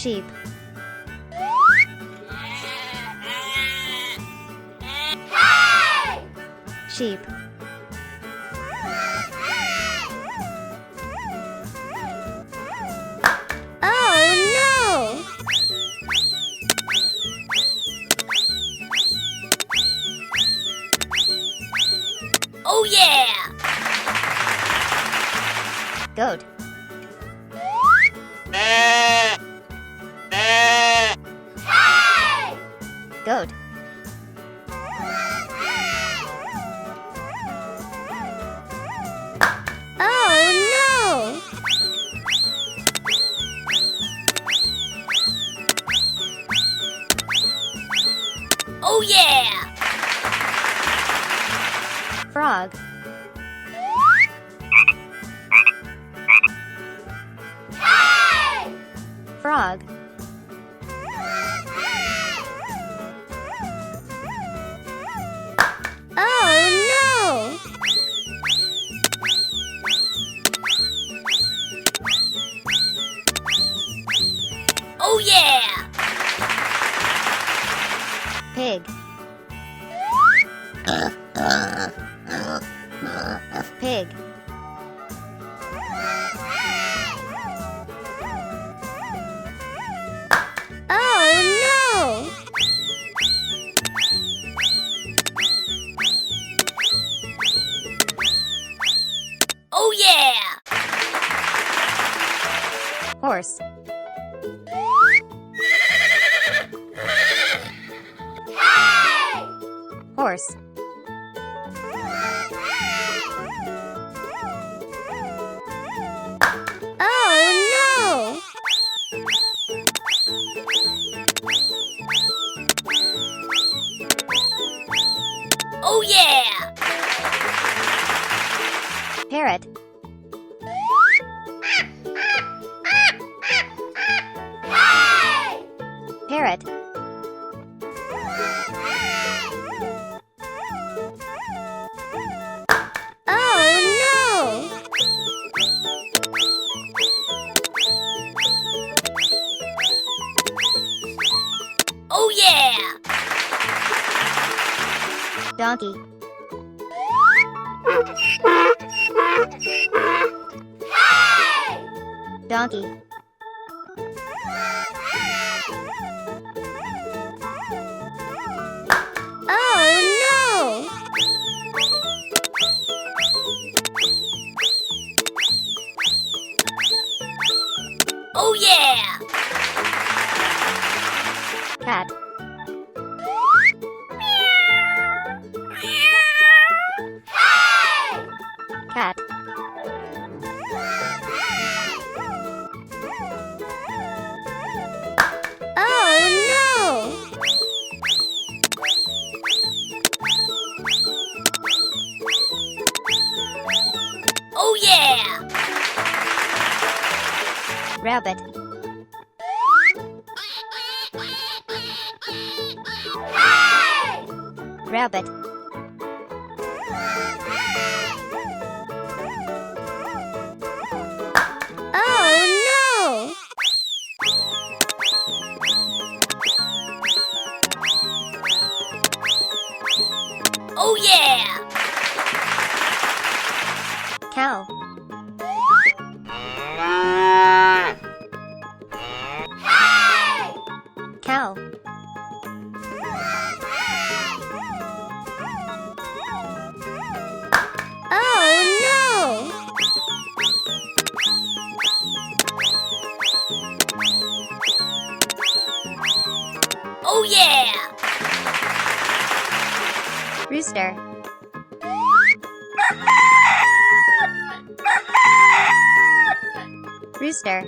Sheep. Sheep. Oh no! Oh yeah! Goat. Goat. Oh no! Oh yeah! Frog. Frog. Oh no! Oh yeah! Pig. Pig. Oh no! Oh yeah! Horse. Horse. Oh no! Oh yeah! Parrot. Parrot. Oh no! Oh yeah! Donkey. Donkey. Oh no! Oh yeah! Cat. Cat. Oh no! Oh yeah! Rabbit. Rabbit. Oh no! Oh yeah! Cow. Cow. Oh no! Oh yeah! Rooster. Rooster.